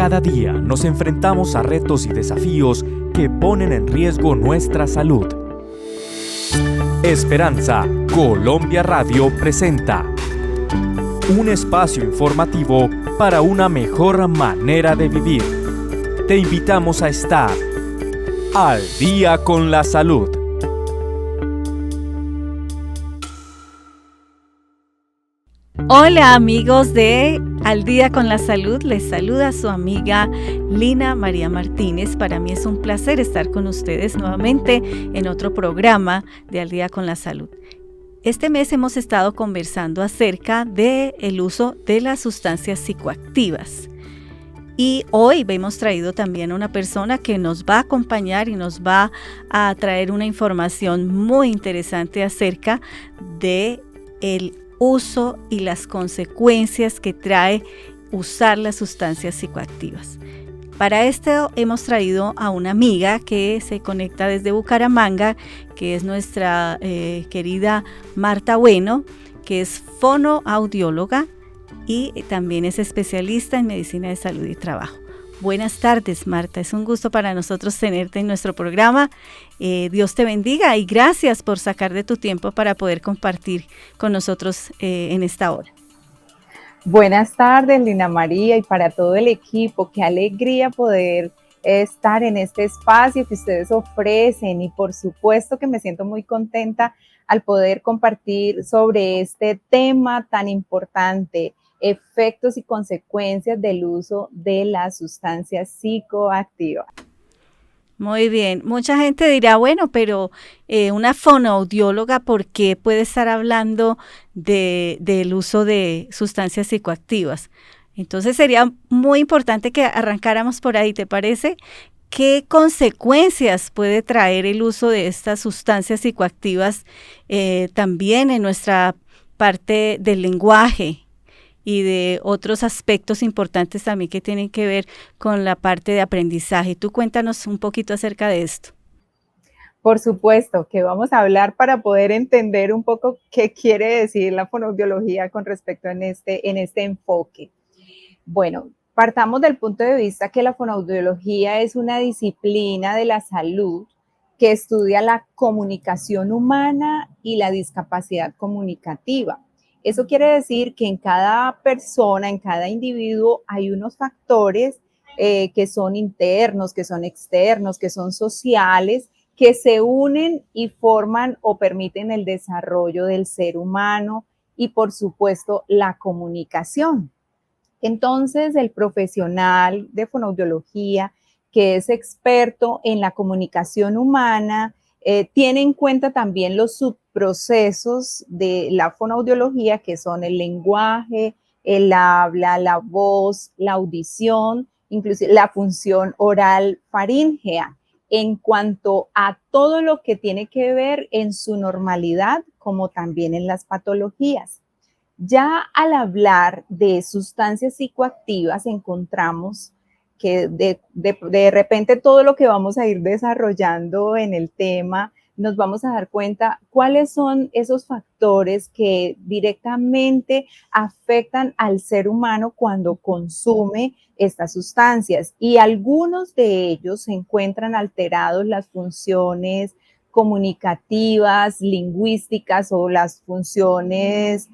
Cada día nos enfrentamos a retos y desafíos que ponen en riesgo nuestra salud. Esperanza Colombia Radio presenta un espacio informativo para una mejor manera de vivir. Te invitamos a estar al día con la salud. Hola amigos de Al Día con la Salud, les saluda su amiga Lina María Martínez. Para mí es un placer estar con ustedes nuevamente en otro programa de Al Día con la Salud. Este mes hemos estado conversando acerca del uso de las sustancias psicoactivas. Y hoy hemos traído también a una persona que nos va a acompañar y nos va a traer una información muy interesante acerca de el uso y las consecuencias que trae usar las sustancias psicoactivas. Para esto hemos traído a una amiga que se conecta desde Bucaramanga, que es nuestra querida Marta Bueno, que es fonoaudióloga y también es especialista en medicina de salud y trabajo. Buenas tardes, Marta. Es un gusto para nosotros tenerte en nuestro programa. Dios te bendiga y gracias por sacar de tu tiempo para poder compartir con nosotros en esta hora. Buenas tardes, Lina María, y para todo el equipo. Qué alegría poder estar en este espacio que ustedes ofrecen y por supuesto que me siento muy contenta al poder compartir sobre este tema tan importante, efectos y consecuencias del uso de las sustancias psicoactivas. Muy bien, mucha gente dirá, bueno, pero una fonoaudióloga, ¿por qué puede estar hablando del uso de sustancias psicoactivas? Entonces sería muy importante que arrancáramos por ahí, ¿te parece? ¿Qué consecuencias puede traer el uso de estas sustancias psicoactivas también en nuestra parte del lenguaje y de otros aspectos importantes también que tienen que ver con la parte de aprendizaje? Tú cuéntanos un poquito acerca de esto. Por supuesto que vamos a hablar para poder entender un poco qué quiere decir la fonoaudiología con respecto en este enfoque. Bueno, partamos del punto de vista que la fonoaudiología es una disciplina de la salud que estudia la comunicación humana y la discapacidad comunicativa. Eso quiere decir que en cada persona, en cada individuo, hay unos factores que son internos, que son externos, que son sociales, que se unen y forman o permiten el desarrollo del ser humano y, por supuesto, la comunicación. Entonces, el profesional de fonoaudiología, que es experto en la comunicación humana, tiene en cuenta también los subprocesos de la fonoaudiología, que son el lenguaje, el habla, la voz, la audición, inclusive la función oral faríngea, en cuanto a todo lo que tiene que ver en su normalidad, como también en las patologías. Ya al hablar de sustancias psicoactivas encontramos que de repente todo lo que vamos a ir desarrollando en el tema, nos vamos a dar cuenta cuáles son esos factores que directamente afectan al ser humano cuando consume estas sustancias. Y algunos de ellos se encuentran alterados las funciones comunicativas, lingüísticas o las funciones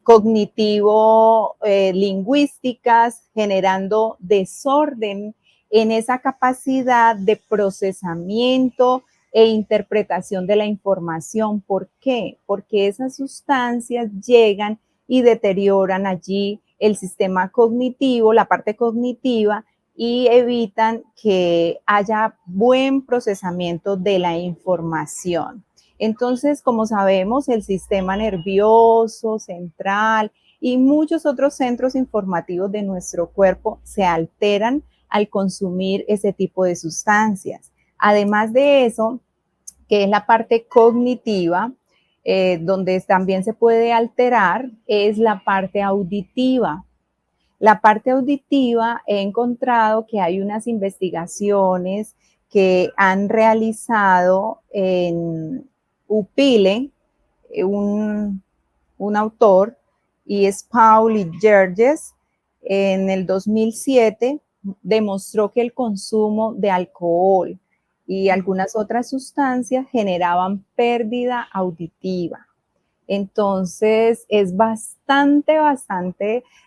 cognitivo-lingüísticas, generando desorden en esa capacidad de procesamiento e interpretación de la información. ¿Por qué? Porque esas sustancias llegan y deterioran allí el sistema cognitivo, la parte cognitiva, y evitan que haya buen procesamiento de la información. Entonces, como sabemos, el sistema nervioso central y muchos otros centros informativos de nuestro cuerpo se alteran al consumir ese tipo de sustancias. Además de eso, que es la parte cognitiva, donde también se puede alterar, es la parte auditiva. La parte auditiva, he encontrado que hay unas investigaciones que han realizado en Upile, un autor, y es Paul y Georges, en el 2007 demostró que el consumo de alcohol y algunas otras sustancias generaban pérdida auditiva. Entonces es bastante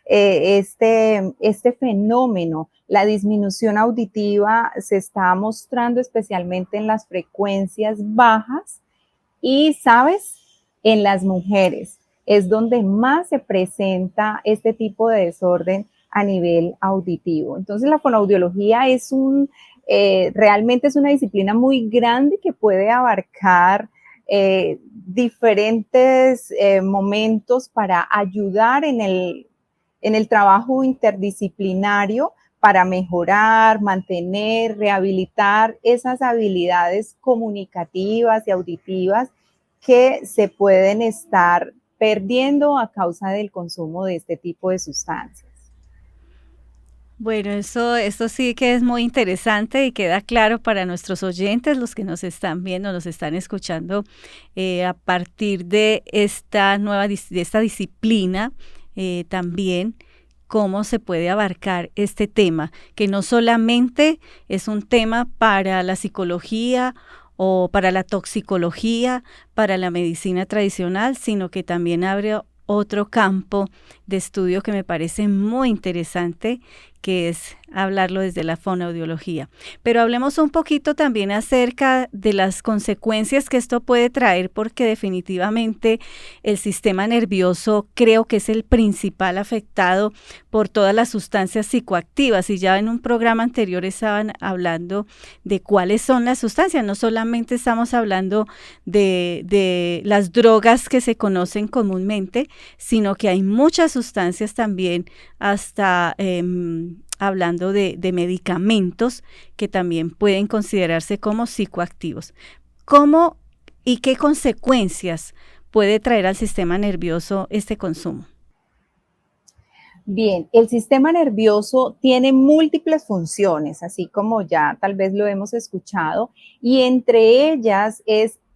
este fenómeno. La disminución auditiva se está mostrando especialmente en las frecuencias bajas y, ¿sabes? En las mujeres es donde más se presenta este tipo de desorden a nivel auditivo. Entonces la fonoaudiología realmente es una disciplina muy grande que puede abarcar diferentes momentos para ayudar en el trabajo interdisciplinario para mejorar, mantener, rehabilitar esas habilidades comunicativas y auditivas que se pueden estar perdiendo a causa del consumo de este tipo de sustancias. Bueno, eso sí que es muy interesante y queda claro para nuestros oyentes, los que nos están viendo, nos están escuchando, a partir de esta de esta disciplina, también cómo se puede abarcar este tema, que no solamente es un tema para la psicología o para la toxicología, para la medicina tradicional, sino que también abre otro campo de estudio que me parece muy interesante, que es hablarlo desde la fonoaudiología. Pero hablemos un poquito también acerca de las consecuencias que esto puede traer, porque definitivamente el sistema nervioso creo que es el principal afectado por todas las sustancias psicoactivas. Y ya en un programa anterior estaban hablando de cuáles son las sustancias. No solamente estamos hablando de las drogas que se conocen comúnmente, sino que hay muchas sustancias también, hasta hablando de medicamentos que también pueden considerarse como psicoactivos. ¿Cómo y qué consecuencias puede traer al sistema nervioso este consumo? Bien, el sistema nervioso tiene múltiples funciones, así como ya tal vez lo hemos escuchado, y entre ellas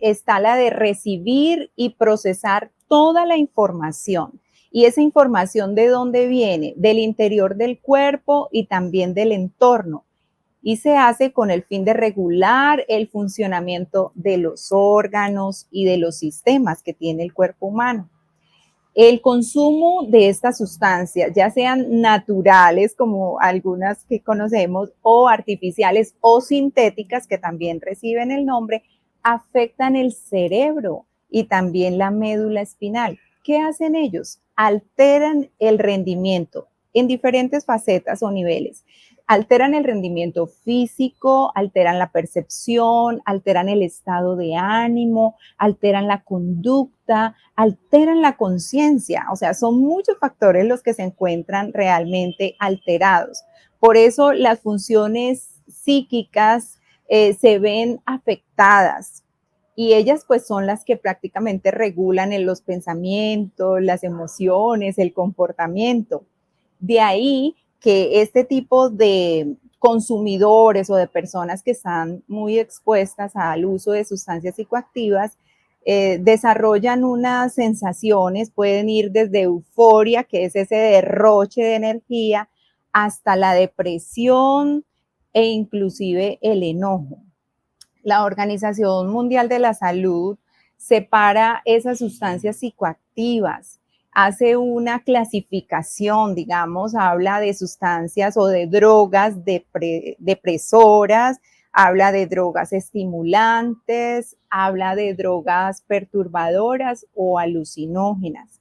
está la de recibir y procesar toda la información. ¿Y esa información de dónde viene? Del interior del cuerpo y también del entorno. Y se hace con el fin de regular el funcionamiento de los órganos y de los sistemas que tiene el cuerpo humano. El consumo de estas sustancias, ya sean naturales como algunas que conocemos, o artificiales o sintéticas, que también reciben el nombre, afectan el cerebro y también la médula espinal. ¿Qué hacen ellos? Alteran el rendimiento en diferentes facetas o niveles. Alteran el rendimiento físico, alteran la percepción, alteran el estado de ánimo, alteran la conducta, alteran la conciencia. O sea, son muchos factores los que se encuentran realmente alterados. Por eso las funciones psíquicas se ven afectadas, y ellas pues son las que prácticamente regulan en los pensamientos, las emociones, el comportamiento. De ahí que este tipo de consumidores o de personas que están muy expuestas al uso de sustancias psicoactivas desarrollan unas sensaciones, pueden ir desde euforia, que es ese derroche de energía, hasta la depresión e inclusive el enojo. La Organización Mundial de la Salud separa esas sustancias psicoactivas, hace una clasificación, digamos, habla de sustancias o de drogas depresoras, habla de drogas estimulantes, habla de drogas perturbadoras o alucinógenas.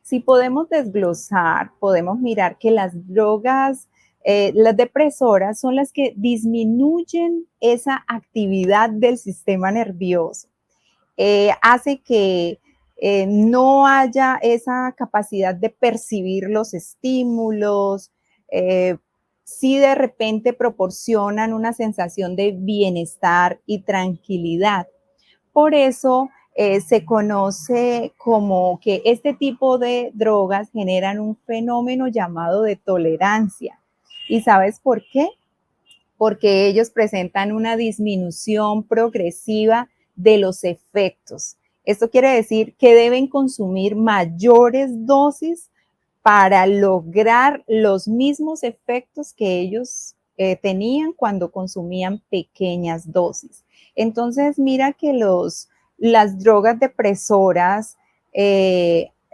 Si podemos desglosar, podemos mirar que las drogas, las depresoras son las que disminuyen esa actividad del sistema nervioso. Hace que no haya esa capacidad de percibir los estímulos, sí de repente proporcionan una sensación de bienestar y tranquilidad. Por eso se conoce como que este tipo de drogas generan un fenómeno llamado de tolerancia. ¿Y sabes por qué? Porque ellos presentan una disminución progresiva de los efectos. Esto quiere decir que deben consumir mayores dosis para lograr los mismos efectos que ellos tenían cuando consumían pequeñas dosis. Entonces, mira que las drogas depresoras,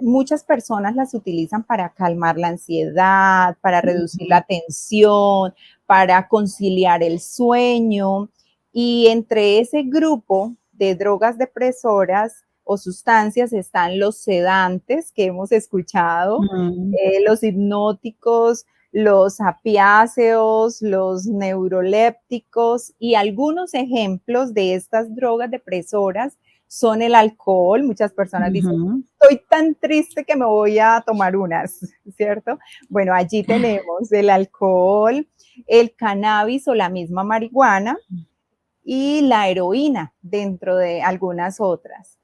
muchas personas las utilizan para calmar la ansiedad, para reducir la tensión, para conciliar el sueño. Y entre ese grupo de drogas depresoras o sustancias están los sedantes que hemos escuchado, los hipnóticos, los apiáceos, los neurolépticos, y algunos ejemplos de estas drogas depresoras son el alcohol. Muchas personas dicen, estoy tan triste que me voy a tomar unas, ¿cierto? Bueno, allí tenemos el alcohol, el cannabis o la misma marihuana y la heroína, dentro de algunas otras.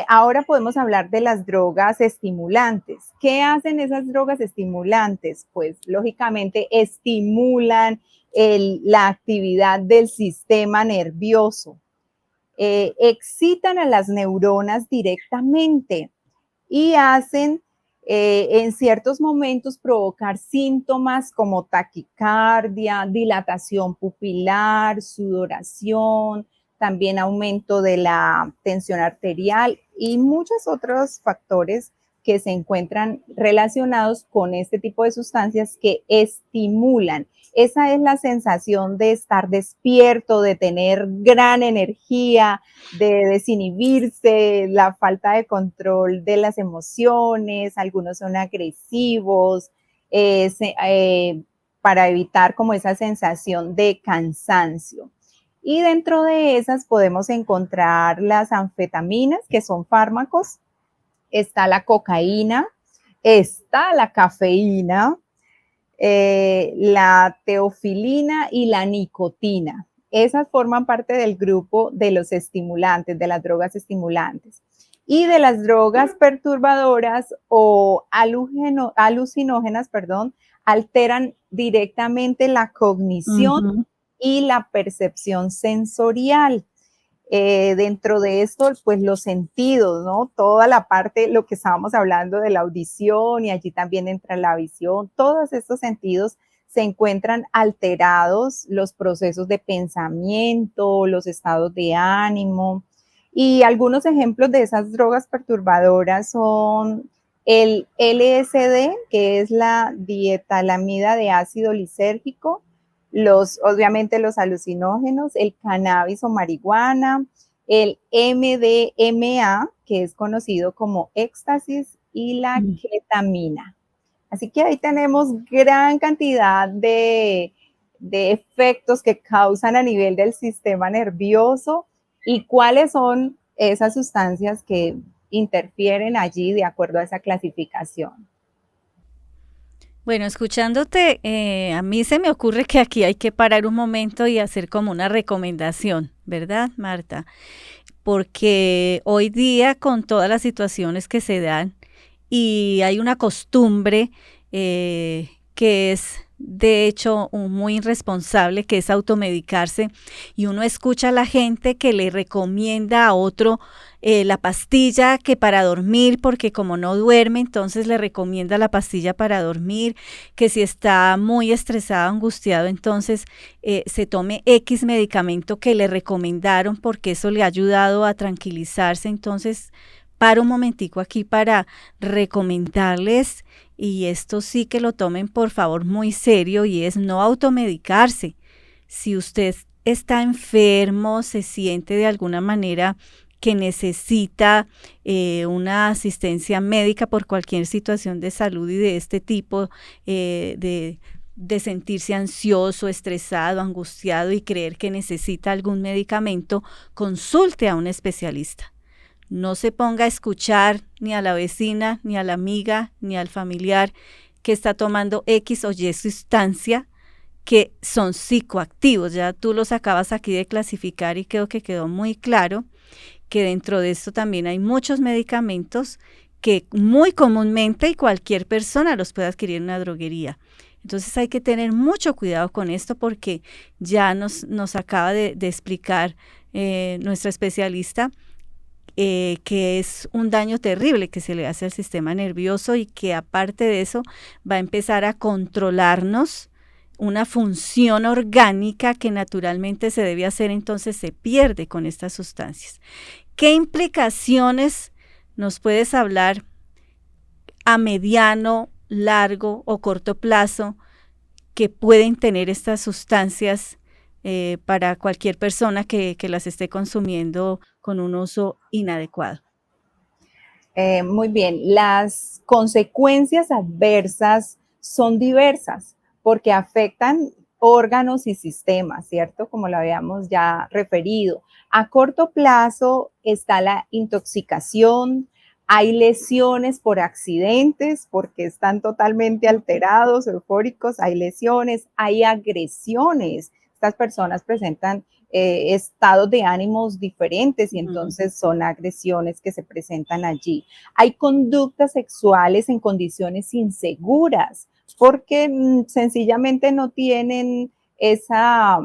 Ahora podemos hablar de las drogas estimulantes. ¿Qué hacen esas drogas estimulantes? Pues lógicamente estimulan la actividad del sistema nervioso, excitan a las neuronas directamente y hacen en ciertos momentos provocar síntomas como taquicardia, dilatación pupilar, sudoración, también aumento de la tensión arterial y muchos otros factores que se encuentran relacionados con este tipo de sustancias que estimulan. Esa es la sensación de estar despierto, de tener gran energía, de desinhibirse, la falta de control de las emociones. Algunos son agresivos, para evitar como esa sensación de cansancio. Y dentro de esas podemos encontrar las anfetaminas, que son fármacos, está la cocaína, está la cafeína, la teofilina y la nicotina. Esas forman parte del grupo de los estimulantes, de las drogas estimulantes. Y de las drogas perturbadoras o alucinógenas, alteran directamente la cognición y la percepción sensorial. Dentro de esto, pues los sentidos, ¿no? Toda la parte, lo que estábamos hablando de la audición, y allí también entra la visión, todos estos sentidos se encuentran alterados, los procesos de pensamiento, los estados de ánimo. Y algunos ejemplos de esas drogas perturbadoras son el LSD, que es la dietalamida de ácido lisérgico, obviamente los alucinógenos, el cannabis o marihuana, el MDMA, que es conocido como éxtasis, y la ketamina. Así que ahí tenemos gran cantidad de efectos que causan a nivel del sistema nervioso y cuáles son esas sustancias que interfieren allí de acuerdo a esa clasificación. Bueno, escuchándote, a mí se me ocurre que aquí hay que parar un momento y hacer como una recomendación, ¿verdad, Marta? Porque hoy día, con todas las situaciones que se dan, y hay una costumbre que es de hecho muy irresponsable, que es automedicarse, y uno escucha a la gente que le recomienda a otro la pastilla que para dormir, porque como no duerme, entonces le recomienda la pastilla para dormir, que si está muy estresado, angustiado, entonces se tome X medicamento que le recomendaron porque eso le ha ayudado a tranquilizarse. Entonces paro un momentico aquí para recomendarles, y esto sí que lo tomen por favor muy serio, y es no automedicarse. Si usted está enfermo, se siente de alguna manera que necesita una asistencia médica por cualquier situación de salud y de este tipo, de sentirse ansioso, estresado, angustiado y creer que necesita algún medicamento, consulte a un especialista. No se ponga a escuchar ni a la vecina, ni a la amiga, ni al familiar que está tomando X o Y sustancia, que son psicoactivos. Ya tú los acabas aquí de clasificar y creo que quedó muy claro que dentro de esto también hay muchos medicamentos que muy comúnmente y cualquier persona los puede adquirir en una droguería. Entonces hay que tener mucho cuidado con esto, porque ya nos acaba de explicar nuestra especialista que es un daño terrible que se le hace al sistema nervioso y que aparte de eso va a empezar a controlarnos una función orgánica que naturalmente se debe hacer, entonces se pierde con estas sustancias. ¿Qué implicaciones nos puedes hablar a mediano, largo o corto plazo que pueden tener estas sustancias para cualquier persona que las esté consumiendo con un uso inadecuado? Muy bien, las consecuencias adversas son diversas porque afectan órganos y sistemas, ¿cierto? Como lo habíamos ya referido. A corto plazo está la intoxicación, hay lesiones por accidentes porque están totalmente alterados, eufóricos, hay lesiones, hay agresiones. Estas personas presentan estados de ánimos diferentes y entonces son agresiones que se presentan allí. Hay conductas sexuales en condiciones inseguras porque sencillamente no tienen esa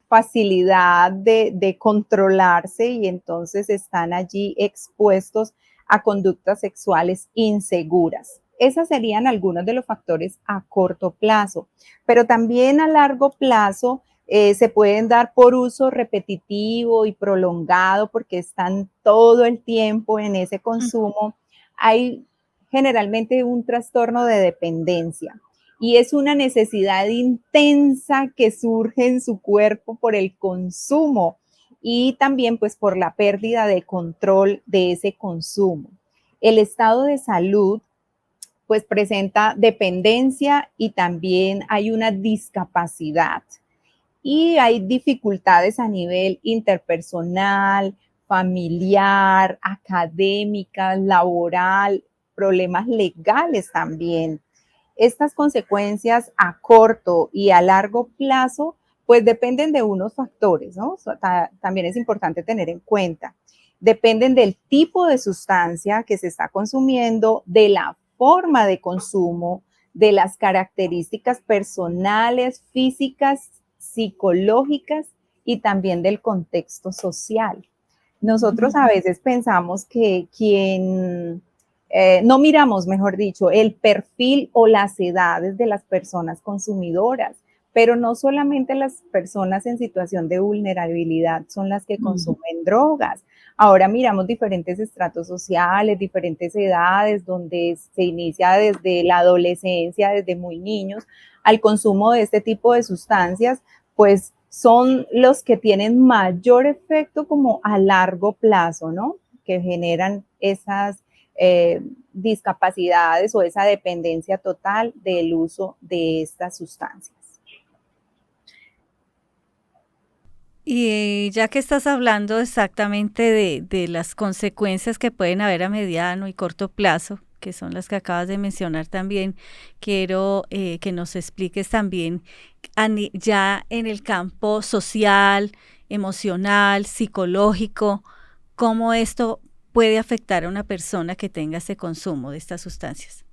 facilidad de controlarse y entonces están allí expuestos a conductas sexuales inseguras. Esos serían algunos de los factores a corto plazo, pero también a largo plazo se pueden dar por uso repetitivo y prolongado porque están todo el tiempo en ese consumo. Hay generalmente un trastorno de dependencia y es una necesidad intensa que surge en su cuerpo por el consumo y también pues por la pérdida de control de ese consumo. El estado de salud pues presenta dependencia y también hay una discapacidad y hay dificultades a nivel interpersonal, familiar, académica, laboral, problemas legales también. Estas consecuencias a corto y a largo plazo pues dependen de unos factores, ¿no? También es importante tener en cuenta. Dependen del tipo de sustancia que se está consumiendo, de la forma de consumo, de las características personales, físicas, psicológicas y también del contexto social. Nosotros a veces pensamos que no miramos, mejor dicho, el perfil o las edades de las personas consumidoras, pero no solamente las personas en situación de vulnerabilidad son las que consumen drogas. Ahora miramos diferentes estratos sociales, diferentes edades, donde se inicia desde la adolescencia, desde muy niños, al consumo de este tipo de sustancias, pues son los que tienen mayor efecto como a largo plazo, ¿no? Que generan esas discapacidades o esa dependencia total del uso de estas sustancias. Y ya que estás hablando exactamente de las consecuencias que pueden haber a mediano y corto plazo, que son las que acabas de mencionar también, quiero que nos expliques también ya en el campo social, emocional, psicológico, cómo esto puede afectar a una persona que tenga ese consumo de estas sustancias.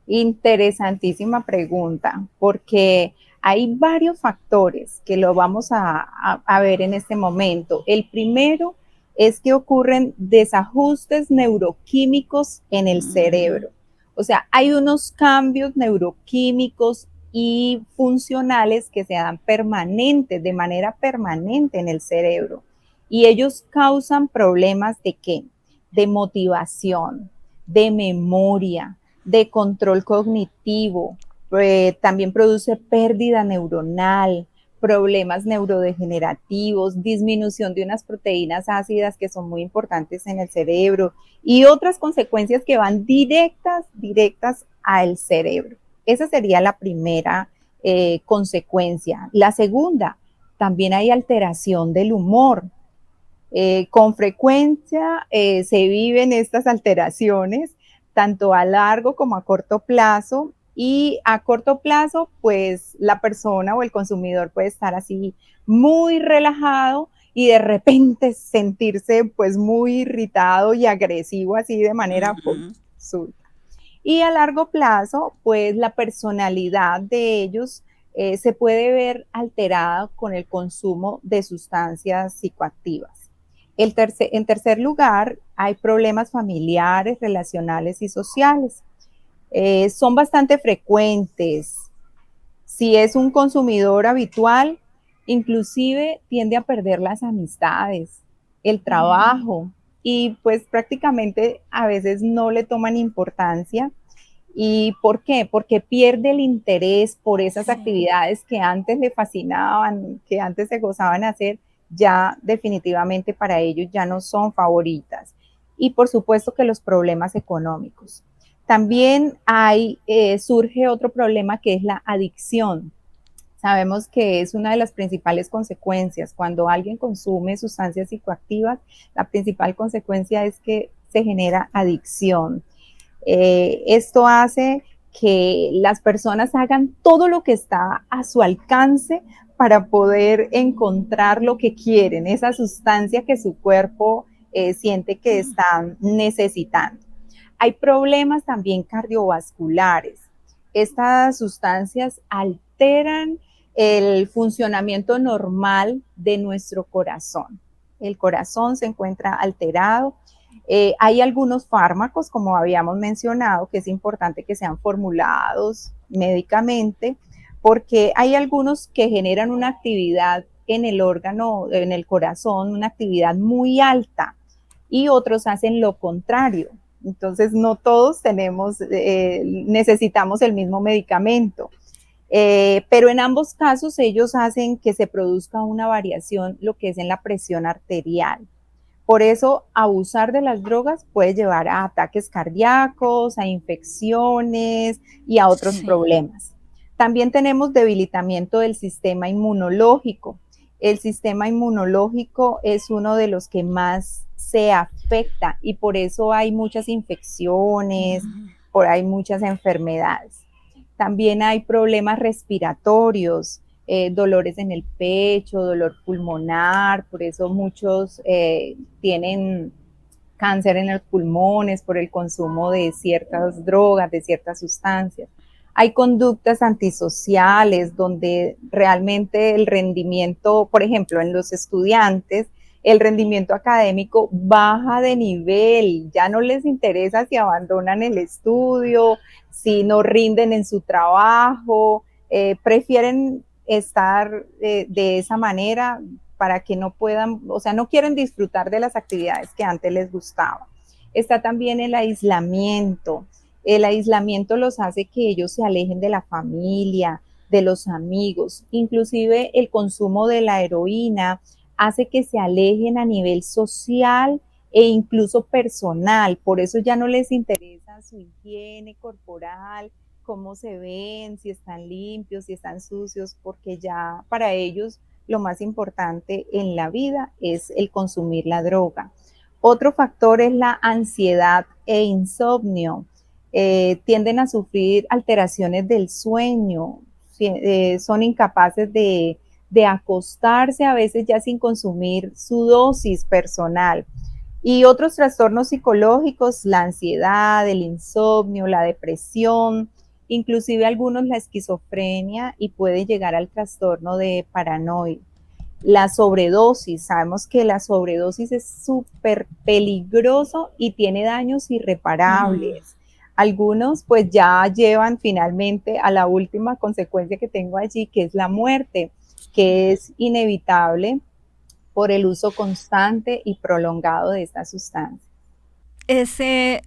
Interesantísima pregunta, porque hay varios factores que lo vamos a ver en este momento. El primero es que ocurren desajustes neuroquímicos en el cerebro. O sea, hay unos cambios neuroquímicos y funcionales que se dan permanentes, de manera permanente en el cerebro. Y ellos causan problemas de ¿qué? De motivación, de memoria, de control cognitivo, también produce pérdida neuronal, problemas neurodegenerativos, disminución de unas proteínas ácidas que son muy importantes en el cerebro y otras consecuencias que van directas al cerebro. Esa sería la primera consecuencia. La segunda, también hay alteración del humor. Con frecuencia se viven estas alteraciones tanto a largo como a corto plazo. Y a corto plazo, pues la persona o el consumidor puede estar así muy relajado y de repente sentirse pues muy irritado y agresivo así de manera súbita. Y a largo plazo, pues la personalidad de ellos se puede ver alterada con el consumo de sustancias psicoactivas. En tercer lugar, hay problemas familiares, relacionales y sociales. Son bastante frecuentes. Si es un consumidor habitual, inclusive tiende a perder las amistades, el trabajo y pues prácticamente a veces no le toman importancia. ¿Y por qué? Porque pierde el interés por esas actividades que antes le fascinaban, que antes se gozaban hacer, ya definitivamente para ellos ya no son favoritas. Y por supuesto que los problemas económicos. También surge otro problema que es la adicción. Sabemos que es una de las principales consecuencias. Cuando alguien consume sustancias psicoactivas, la principal consecuencia es que se genera adicción. Esto hace que las personas hagan todo lo que está a su alcance para poder encontrar lo que quieren, esa sustancia que su cuerpo siente que están necesitando. Hay problemas también cardiovasculares. Estas sustancias alteran el funcionamiento normal de nuestro corazón. El corazón se encuentra alterado. Hay algunos fármacos, como habíamos mencionado, que es importante que sean formulados médicamente, porque hay algunos que generan una actividad en el órgano, en el corazón, una actividad muy alta, y otros hacen lo contrario. Entonces, no todos necesitamos el mismo medicamento. Pero en ambos casos ellos hacen que se produzca una variación, lo que es en la presión arterial. Por eso, abusar de las drogas puede llevar a ataques cardíacos, a infecciones y a otros problemas. También tenemos debilitamiento del sistema inmunológico. El sistema inmunológico es uno de los que más se afecta y por eso hay muchas infecciones, hay muchas enfermedades. También hay problemas respiratorios, dolores en el pecho, dolor pulmonar, por eso muchos tienen cáncer en los pulmones por el consumo de ciertas drogas, de ciertas sustancias. Hay conductas antisociales donde realmente el rendimiento, por ejemplo, en los estudiantes, el rendimiento académico baja de nivel, ya no les interesa si abandonan el estudio, si no rinden en su trabajo, prefieren estar de esa manera para que no puedan, o sea, no quieren disfrutar de las actividades que antes les gustaban. Está también el aislamiento. El aislamiento los hace que ellos se alejen de la familia, de los amigos, inclusive el consumo de la heroína hace que se alejen a nivel social e incluso personal, por eso ya no les interesa su higiene corporal, cómo se ven, si están limpios, si están sucios, porque ya para ellos lo más importante en la vida es el consumir la droga. Otro factor es la ansiedad e insomnio. Tienden a sufrir alteraciones del sueño, son incapaces de acostarse a veces ya sin consumir su dosis personal. Y otros trastornos psicológicos, la ansiedad, el insomnio, la depresión, inclusive algunos la esquizofrenia y puede llegar al trastorno de paranoia. La sobredosis, sabemos que la sobredosis es súper peligroso y tiene daños irreparables. Algunos pues ya llevan finalmente a la última consecuencia que tengo allí, que es la muerte, que es inevitable por el uso constante y prolongado de esta sustancia. Es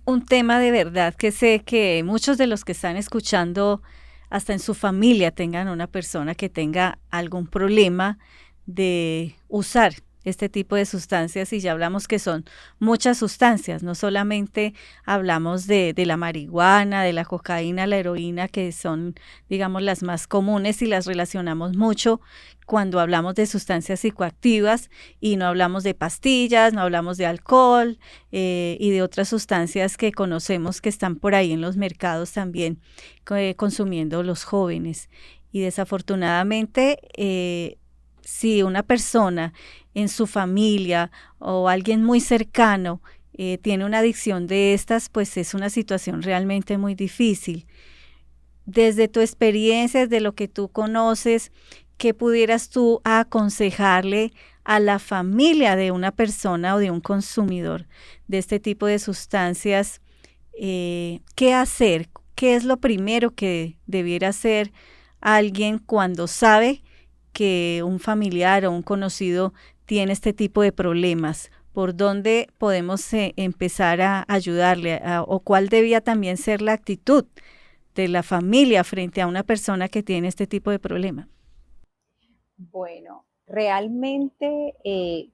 un tema de verdad que sé que muchos de los que están escuchando, hasta en su familia tengan una persona que tenga algún problema de usar este tipo de sustancias, y ya hablamos que son muchas sustancias, no solamente hablamos de la marihuana, de la cocaína, la heroína, que son, digamos, las más comunes y las relacionamos mucho cuando hablamos de sustancias psicoactivas, y no hablamos de pastillas, no hablamos de alcohol y de otras sustancias que conocemos que están por ahí en los mercados también consumiendo los jóvenes. Y desafortunadamente, si una persona en su familia o alguien muy cercano tiene una adicción de estas, pues es una situación realmente muy difícil. Desde tu experiencia, desde lo que tú conoces, ¿qué pudieras tú aconsejarle a la familia de una persona o de un consumidor de este tipo de sustancias, ¿qué hacer? ¿Qué es lo primero que debiera hacer alguien cuando sabe que un familiar o un conocido tiene este tipo de problemas? ¿Por dónde podemos empezar a ayudarle? ¿O cuál debía también ser la actitud de la familia frente a una persona que tiene este tipo de problema? Bueno, realmente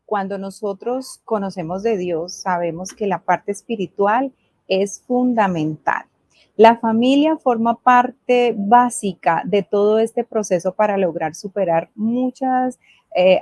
cuando nosotros conocemos de Dios, sabemos que la parte espiritual es fundamental. La familia forma parte básica de todo este proceso para lograr superar muchos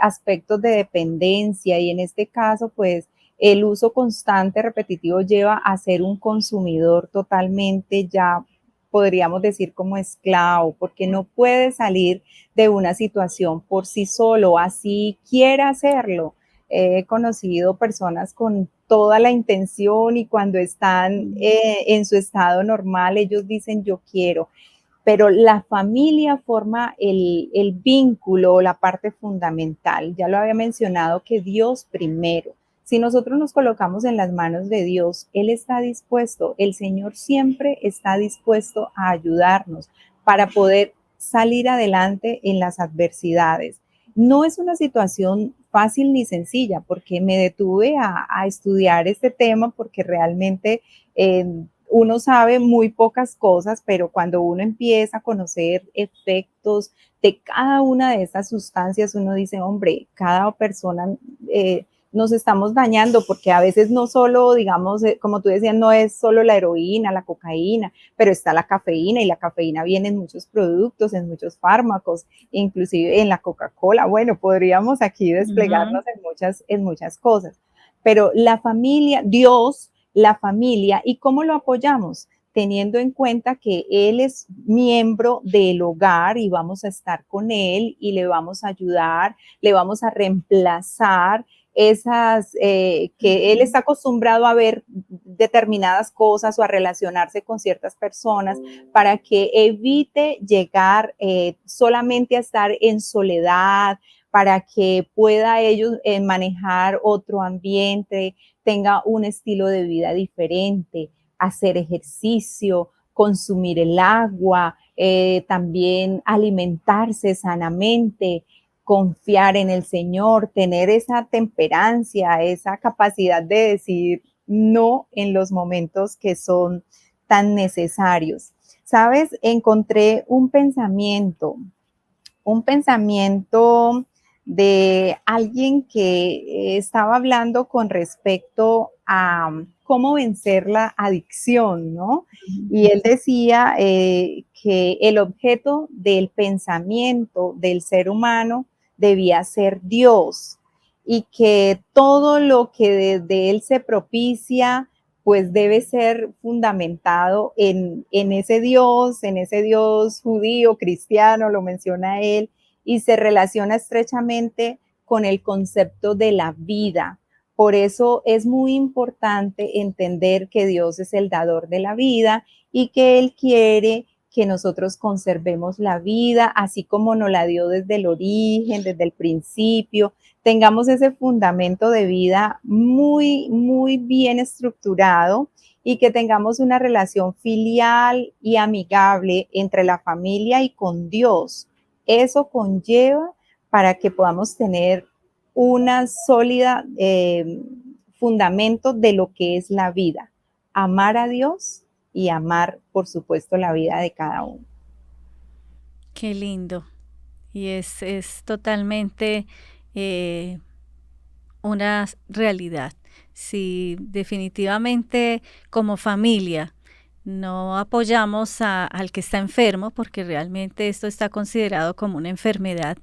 aspectos de dependencia y en este caso, pues el uso constante, repetitivo, lleva a ser un consumidor totalmente ya, podríamos decir, como esclavo, porque no puede salir de una situación por sí solo, así quiera hacerlo. He conocido personas con toda la intención y cuando están en su estado normal, ellos dicen yo quiero, pero la familia forma el vínculo, la parte fundamental. Ya lo había mencionado que Dios primero. Si nosotros nos colocamos en las manos de Dios, Él está dispuesto, el Señor siempre está dispuesto a ayudarnos para poder salir adelante en las adversidades. No es una situación fácil ni sencilla, porque me detuve a estudiar este tema, porque realmente uno sabe muy pocas cosas, pero cuando uno empieza a conocer efectos de cada una de estas sustancias, uno dice, hombre, cada persona nos estamos dañando, porque a veces no solo, digamos, como tú decías, no es solo la heroína, la cocaína, pero está la cafeína y la cafeína viene en muchos productos, en muchos fármacos, inclusive en la Coca-Cola. Bueno, podríamos aquí desplegarnos en muchas cosas, pero la familia, Dios, la familia, ¿y cómo lo apoyamos? Teniendo en cuenta que Él es miembro del hogar y vamos a estar con Él y le vamos a ayudar, le vamos a reemplazar esas que Él está acostumbrado a ver determinadas cosas o a relacionarse con ciertas personas para que evite llegar solamente a estar en soledad, para que pueda ellos manejar otro ambiente, tenga un estilo de vida diferente, hacer ejercicio, consumir el agua, también alimentarse sanamente, confiar en el Señor, tener esa temperancia, esa capacidad de decir no en los momentos que son tan necesarios. ¿Sabes? Encontré un pensamiento de alguien que estaba hablando con respecto a cómo vencer la adicción, ¿no? Y él decía que el objeto del pensamiento del ser humano debía ser Dios y que todo lo que desde él se propicia pues debe ser fundamentado en ese Dios judío, cristiano, lo menciona él, y se relaciona estrechamente con el concepto de la vida. Por eso es muy importante entender que Dios es el dador de la vida y que Él quiere que nosotros conservemos la vida, así como nos la dio desde el origen, desde el principio, tengamos ese fundamento de vida muy, muy bien estructurado y que tengamos una relación filial y amigable entre la familia y con Dios. Eso conlleva para que podamos tener una sólida fundamento de lo que es la vida, amar a Dios y amar, por supuesto, la vida de cada uno. Qué lindo. Y es totalmente una realidad. Si definitivamente como familia no apoyamos al que está enfermo, porque realmente esto está considerado como una enfermedad,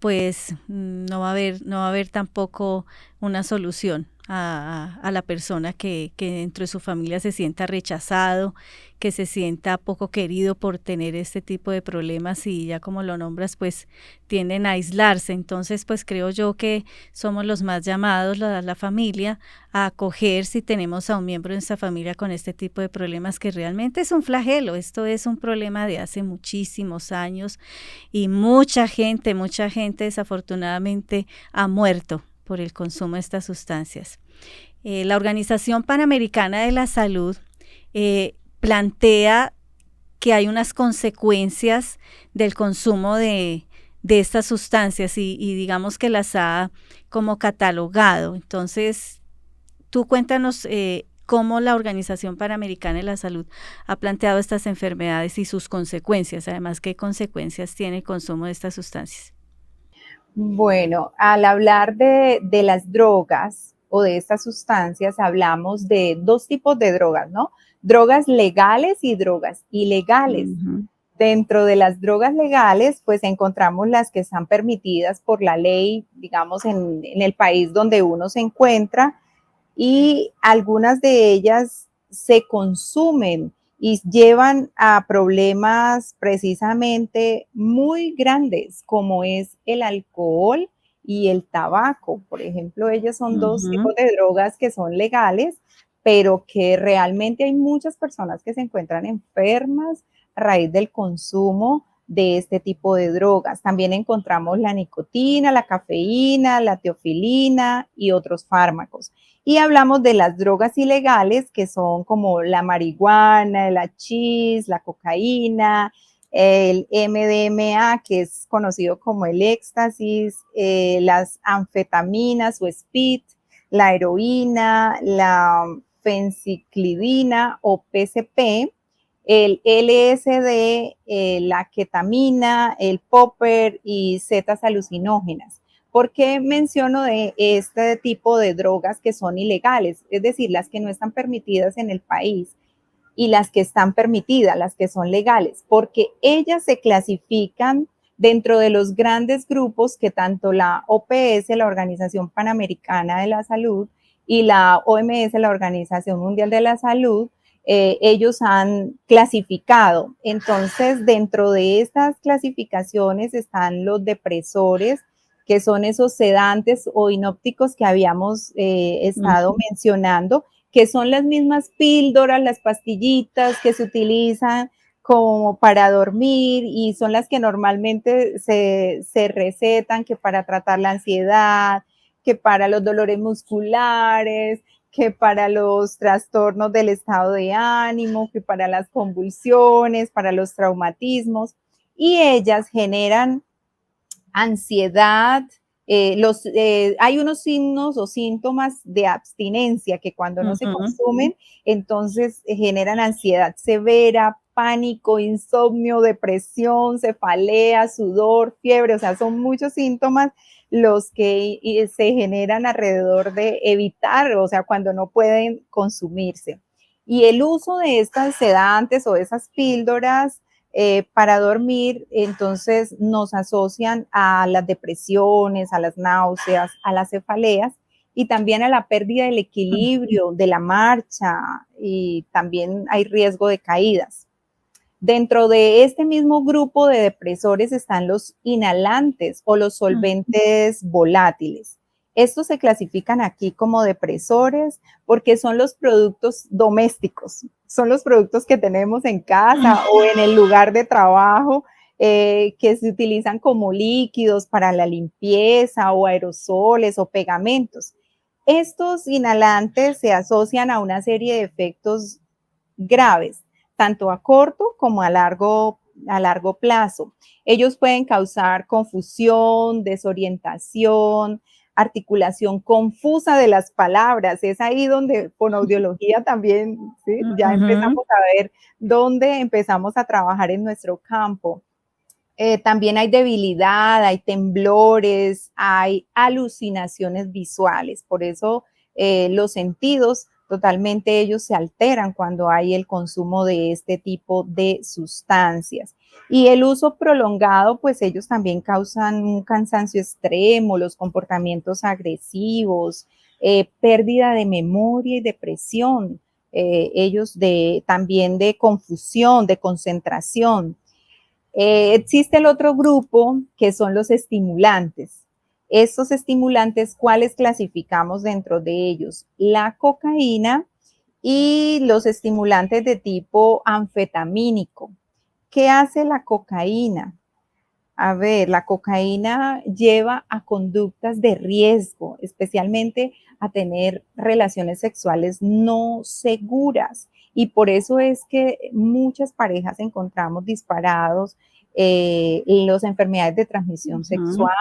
pues no va a haber tampoco una solución a la persona que dentro de su familia se sienta rechazado, que se sienta poco querido por tener este tipo de problemas y ya como lo nombras, pues tienden a aislarse. Entonces, pues creo yo que somos los más llamados, la familia, a acoger si tenemos a un miembro de nuestra familia con este tipo de problemas que realmente es un flagelo. Esto es un problema de hace muchísimos años y mucha gente desafortunadamente ha muerto por el consumo de estas sustancias. La Organización Panamericana de la Salud plantea que hay unas consecuencias del consumo de estas sustancias y digamos que las ha como catalogado. Entonces, tú cuéntanos cómo la Organización Panamericana de la Salud ha planteado estas enfermedades y sus consecuencias, además, ¿qué consecuencias tiene el consumo de estas sustancias? Bueno, al hablar de las drogas o de estas sustancias, hablamos de dos tipos de drogas, ¿no? Drogas legales y drogas ilegales. Ujú. Dentro de las drogas legales, pues encontramos las que están permitidas por la ley, digamos, en el país donde uno se encuentra, y algunas de ellas se consumen y llevan a problemas precisamente muy grandes, como es el alcohol y el tabaco. Por ejemplo, ellos son dos tipos Ujú. de drogas que son legales, pero que realmente hay muchas personas que se encuentran enfermas a raíz del consumo de este tipo de drogas. También encontramos la nicotina, la cafeína, la teofilina y otros fármacos. Y hablamos de las drogas ilegales, que son como la marihuana, el hachís, la cocaína, el MDMA, que es conocido como el éxtasis, las anfetaminas o speed, la heroína, la fenciclidina o PCP, el LSD, la ketamina, el popper y setas alucinógenas. ¿Por qué menciono de este tipo de drogas que son ilegales? Es decir, las que no están permitidas en el país y las que están permitidas, las que son legales, porque ellas se clasifican dentro de los grandes grupos que tanto la OPS, la Organización Panamericana de la Salud, y la OMS, la Organización Mundial de la Salud, ellos han clasificado. Entonces, dentro de estas clasificaciones están los depresores, que son esos sedantes o inópticos que habíamos estado Ujú. mencionando, que son las mismas píldoras, las pastillitas que se utilizan como para dormir y son las que normalmente se recetan, que para tratar la ansiedad, que para los dolores musculares, que para los trastornos del estado de ánimo, que para las convulsiones, para los traumatismos. Y ellas generan ansiedad, hay unos signos o síntomas de abstinencia que cuando no se Ujú. consumen, entonces generan ansiedad severa, pánico, insomnio, depresión, cefalea, sudor, fiebre, o sea, son muchos síntomas los que se generan alrededor de evitar, o sea, cuando no pueden consumirse. Y el uso de estas sedantes o esas píldoras para dormir, entonces nos asocian a las depresiones, a las náuseas, a las cefaleas y también a la pérdida del equilibrio, de la marcha y también hay riesgo de caídas. Dentro de este mismo grupo de depresores están los inhalantes o los solventes volátiles. Estos se clasifican aquí como depresores porque son los productos domésticos, son los productos que tenemos en casa o en el lugar de trabajo que se utilizan como líquidos para la limpieza o aerosoles o pegamentos. Estos inhalantes se asocian a una serie de efectos graves, tanto a corto como a largo plazo. Ellos pueden causar confusión, desorientación, articulación confusa de las palabras. Es ahí donde con audiología también, ¿sí? Ya Ujú. empezamos a ver dónde empezamos a trabajar en nuestro campo. También hay debilidad, hay temblores, hay alucinaciones visuales. Por eso los sentidos totalmente ellos se alteran cuando hay el consumo de este tipo de sustancias. Y el uso prolongado, pues ellos también causan un cansancio extremo, los comportamientos agresivos, pérdida de memoria y depresión, también de confusión, de concentración. Existe el otro grupo que son los estimulantes. Estos estimulantes, ¿cuáles clasificamos dentro de ellos? La cocaína y los estimulantes de tipo anfetamínico. ¿Qué hace la cocaína? A ver, la cocaína lleva a conductas de riesgo, especialmente a tener relaciones sexuales no seguras. Y por eso es que muchas parejas encontramos disparados las enfermedades de transmisión sexual.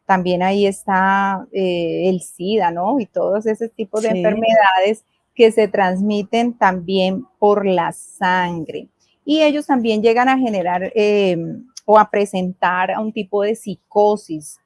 También ahí está el SIDA, ¿no? Y todos esos tipos de enfermedades que se transmiten también por la sangre. Y ellos también llegan a generar o a presentar a un tipo de psicosis.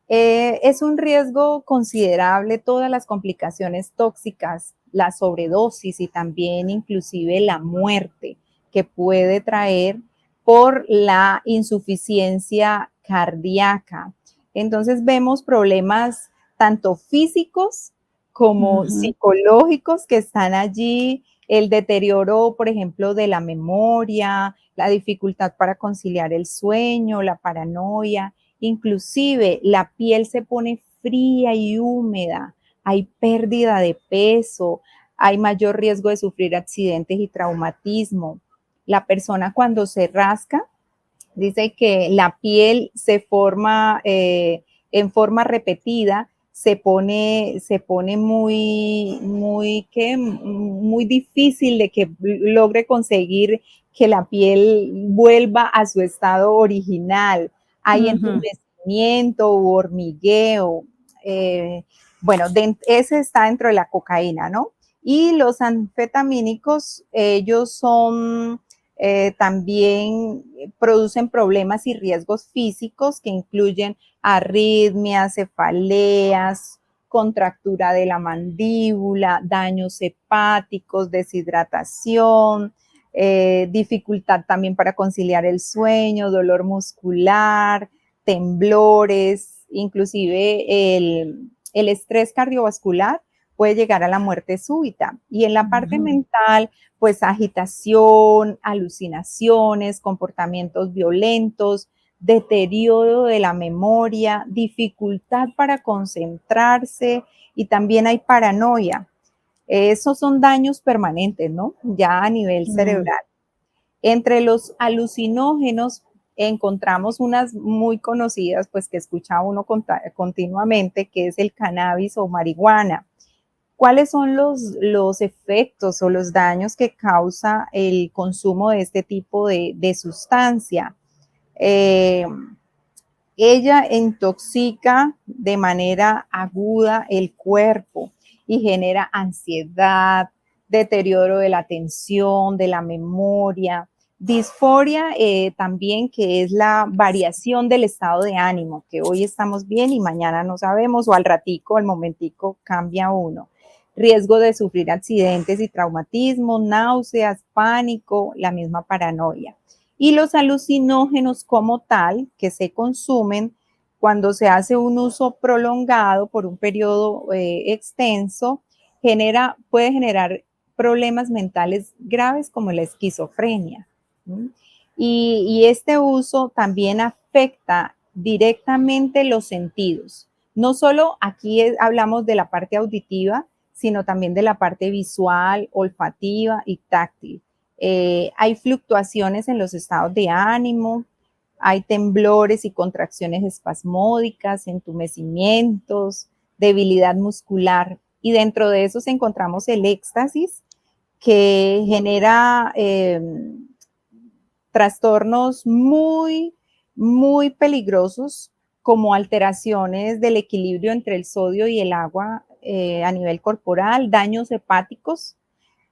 Es un riesgo considerable todas las complicaciones tóxicas, la sobredosis y también inclusive la muerte que puede traer por la insuficiencia cardíaca. Entonces vemos problemas tanto físicos como psicológicos que están allí, el deterioro, por ejemplo, de la memoria, la dificultad para conciliar el sueño, la paranoia, inclusive la piel se pone fría y húmeda, hay pérdida de peso, hay mayor riesgo de sufrir accidentes y traumatismo. La persona cuando se rasca, dice que la piel se forma en forma repetida, se pone muy difícil de que logre conseguir que la piel vuelva a su estado original. Hay entumecimiento u hormigueo. Bueno, ese está dentro de la cocaína, ¿no? Y los anfetamínicos, ellos son también producen problemas y riesgos físicos que incluyen arritmias, cefaleas, contractura de la mandíbula, daños hepáticos, deshidratación, dificultad también para conciliar el sueño, dolor muscular, temblores, inclusive el estrés cardiovascular puede llegar a la muerte súbita. Y en la parte mental, pues agitación, alucinaciones, comportamientos violentos, deterioro de la memoria, dificultad para concentrarse y también hay paranoia. Esos son daños permanentes, ¿no? Ya a nivel cerebral. Entre los alucinógenos encontramos unas muy conocidas, pues que escucha uno continuamente, que es el cannabis o marihuana. ¿Cuáles son los efectos o los daños que causa el consumo de este tipo de sustancia? Ella intoxica de manera aguda el cuerpo y genera ansiedad, deterioro de la atención, de la memoria, disforia también, que es la variación del estado de ánimo, que hoy estamos bien y mañana no sabemos, o al ratico, al momentico cambia uno. Riesgo de sufrir accidentes y traumatismos, náuseas, pánico, la misma paranoia. Y los alucinógenos como tal, que se consumen cuando se hace un uso prolongado por un periodo extenso, puede generar problemas mentales graves como la esquizofrenia. Y este uso también afecta directamente los sentidos. No solo aquí hablamos de la parte auditiva, sino también de la parte visual, olfativa y táctil. Hay fluctuaciones en los estados de ánimo, hay temblores y contracciones espasmódicas, entumecimientos, debilidad muscular. Y dentro de esos encontramos el éxtasis, que genera trastornos muy, muy peligrosos, como alteraciones del equilibrio entre el sodio y el agua a nivel corporal, daños hepáticos,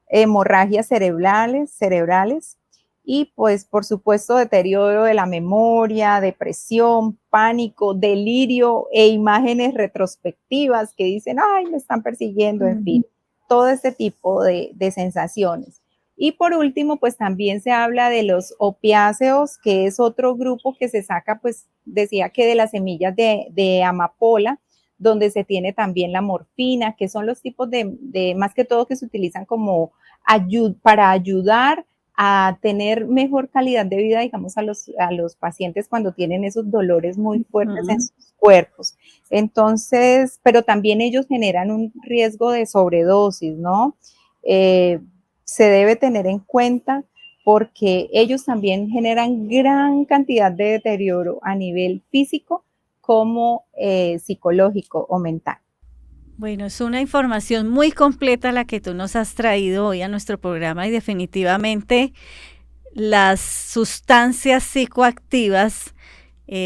hemorragias cerebrales y pues por supuesto deterioro de la memoria, depresión, pánico, delirio e imágenes retrospectivas que dicen, ay, me están persiguiendo, en fin, todo este tipo de sensaciones. Y por último, pues también se habla de los opiáceos, que es otro grupo que se saca, pues decía que de las semillas de amapola, donde se tiene también la morfina, que son los tipos de más que todo que se utilizan como para ayudar a tener mejor calidad de vida, digamos, a los pacientes cuando tienen esos dolores muy fuertes en sus cuerpos. Entonces, pero también ellos generan un riesgo de sobredosis, ¿no? Se debe tener en cuenta porque ellos también generan gran cantidad de deterioro a nivel físico como psicológico o mental. Bueno, es una información muy completa la que tú nos has traído hoy a nuestro programa y definitivamente las sustancias psicoactivas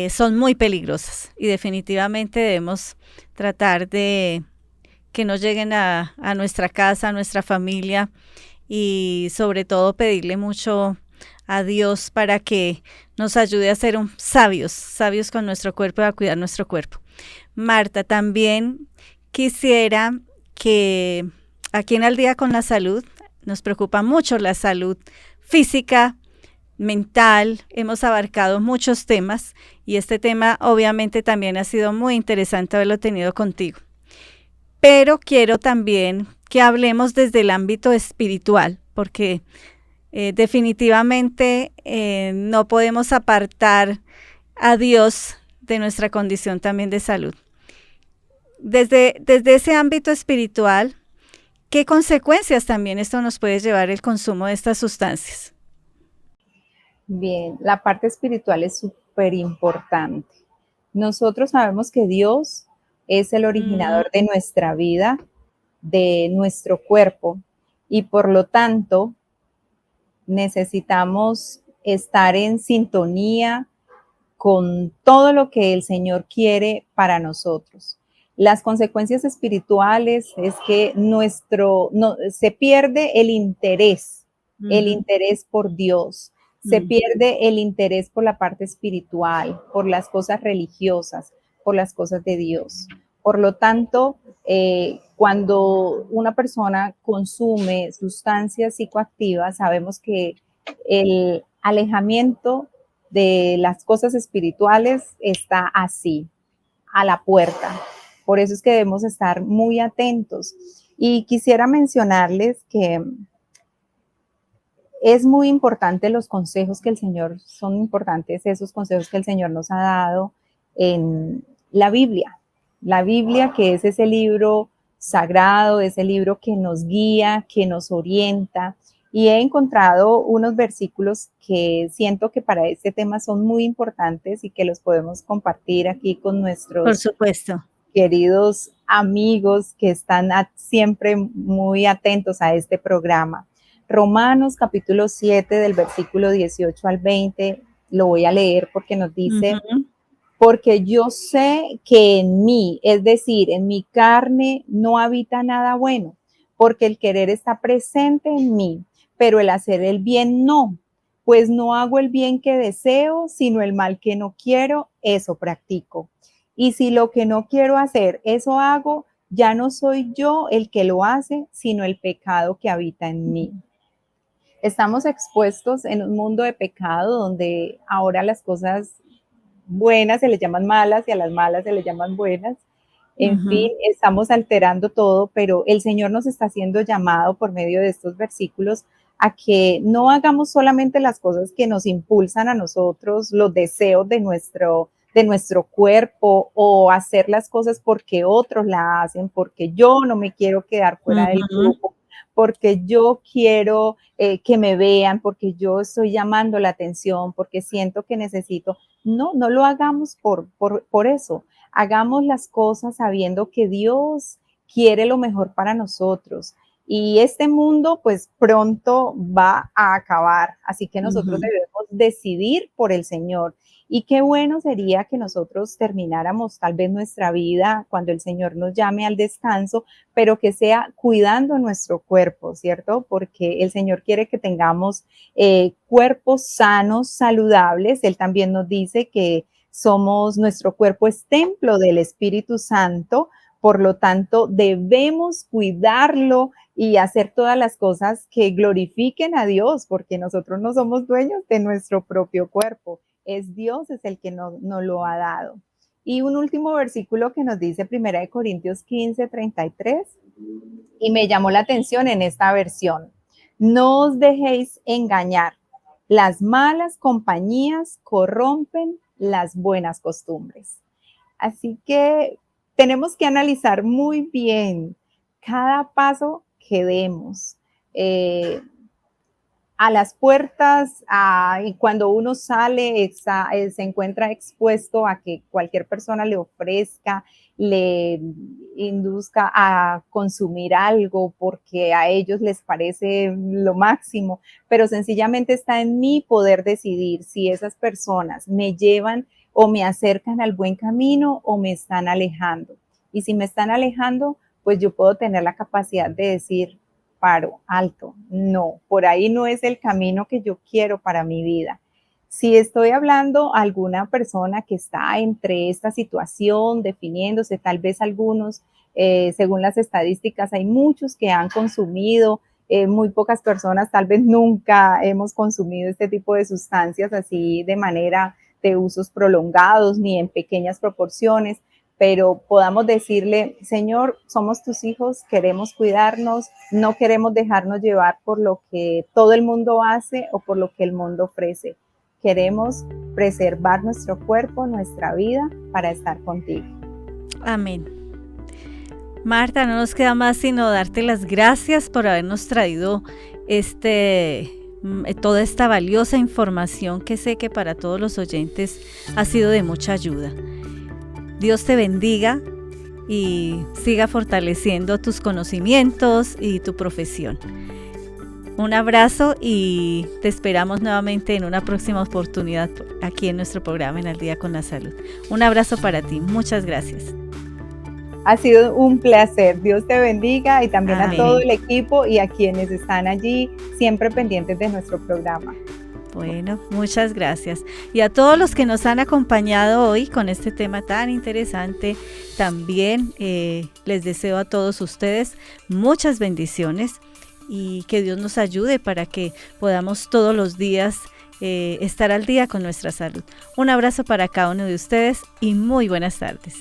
son muy peligrosas y definitivamente debemos tratar de que no lleguen a nuestra casa, a nuestra familia y sobre todo pedirle mucho a Dios para que nos ayude a ser sabios con nuestro cuerpo y a cuidar nuestro cuerpo. Marta, también quisiera que aquí en Al Día con la Salud nos preocupa mucho la salud física, mental, hemos abarcado muchos temas y este tema obviamente también ha sido muy interesante haberlo tenido contigo. Pero quiero también que hablemos desde el ámbito espiritual, porque definitivamente no podemos apartar a Dios de nuestra condición también de salud. Desde ese ámbito espiritual, ¿qué consecuencias también esto nos puede llevar el consumo de estas sustancias? Bien, la parte espiritual es súper importante. Nosotros sabemos que Dios es el originador de nuestra vida, de nuestro cuerpo, y por lo tanto necesitamos estar en sintonía con todo lo que el Señor quiere para nosotros. Las consecuencias espirituales es que se pierde el interés por Dios, se pierde el interés por la parte espiritual, por las cosas religiosas, por las cosas de Dios. Por lo tanto, cuando una persona consume sustancias psicoactivas, sabemos que el alejamiento de las cosas espirituales está así, a la puerta. Por eso es que debemos estar muy atentos. Y quisiera mencionarles que es muy importante los consejos que el Señor, son importantes esos consejos que el Señor nos ha dado en la Biblia. La Biblia, que es ese libro sagrado, ese libro que nos guía, que nos orienta. Y he encontrado unos versículos que siento que para este tema son muy importantes y que los podemos compartir aquí con nuestros Por supuesto. queridos amigos que están siempre muy atentos a este programa. Romanos capítulo 7 del versículo 18 al 20, lo voy a leer porque nos dice, porque yo sé que en mí, es decir, en mi carne no habita nada bueno, porque el querer está presente en mí, pero el hacer el bien no, pues no hago el bien que deseo, sino el mal que no quiero, eso practico. Y si lo que no quiero hacer, eso hago, ya no soy yo el que lo hace, sino el pecado que habita en mí. Estamos expuestos en un mundo de pecado donde ahora las cosas buenas se les llaman malas y a las malas se les llaman buenas. En fin, estamos alterando todo, pero el Señor nos está haciendo llamado por medio de estos versículos a que no hagamos solamente las cosas que nos impulsan a nosotros, los deseos de nuestro cuerpo, o hacer las cosas porque otros la hacen, porque yo no me quiero quedar fuera del grupo, porque yo quiero que me vean, porque yo estoy llamando la atención, porque siento que necesito. No lo hagamos por eso. Hagamos las cosas sabiendo que Dios quiere lo mejor para nosotros. Y este mundo, pues pronto va a acabar. Así que nosotros debemos decidir por el Señor. Y qué bueno sería que nosotros termináramos tal vez nuestra vida cuando el Señor nos llame al descanso, pero que sea cuidando nuestro cuerpo, ¿cierto? Porque el Señor quiere que tengamos cuerpos sanos, saludables. Él también nos dice que nuestro cuerpo es templo del Espíritu Santo, por lo tanto debemos cuidarlo y hacer todas las cosas que glorifiquen a Dios, porque nosotros no somos dueños de nuestro propio cuerpo. Es Dios, es el que nos lo ha dado. Y un último versículo que nos dice 1 Corintios 15:33, y me llamó la atención en esta versión. No os dejéis engañar. Las malas compañías corrompen las buenas costumbres. Así que tenemos que analizar muy bien cada paso que demos. A las puertas, y cuando uno sale, se encuentra expuesto a que cualquier persona le ofrezca, le induzca a consumir algo porque a ellos les parece lo máximo, pero sencillamente está en mí poder decidir si esas personas me llevan o me acercan al buen camino o me están alejando. Y si me están alejando, pues yo puedo tener la capacidad de decir, paro, alto, no, por ahí no es el camino que yo quiero para mi vida. Si estoy hablando a alguna persona que está entre esta situación, definiéndose, tal vez algunos, según las estadísticas, hay muchos que han consumido, muy pocas personas, tal vez nunca hemos consumido este tipo de sustancias así de manera de usos prolongados ni en pequeñas proporciones, pero podamos decirle, Señor, somos tus hijos, queremos cuidarnos, no queremos dejarnos llevar por lo que todo el mundo hace o por lo que el mundo ofrece. Queremos preservar nuestro cuerpo, nuestra vida, para estar contigo. Amén. Marta, no nos queda más sino darte las gracias por habernos traído toda esta valiosa información que sé que para todos los oyentes ha sido de mucha ayuda. Dios te bendiga y siga fortaleciendo tus conocimientos y tu profesión. Un abrazo y te esperamos nuevamente en una próxima oportunidad aquí en nuestro programa En Al Día con la Salud. Un abrazo para ti. Muchas gracias. Ha sido un placer. Dios te bendiga y también Amén. A todo el equipo y a quienes están allí siempre pendientes de nuestro programa. Bueno, muchas gracias. Y a todos los que nos han acompañado hoy con este tema tan interesante, también les deseo a todos ustedes muchas bendiciones y que Dios nos ayude para que podamos todos los días estar al día con nuestra salud. Un abrazo para cada uno de ustedes y muy buenas tardes.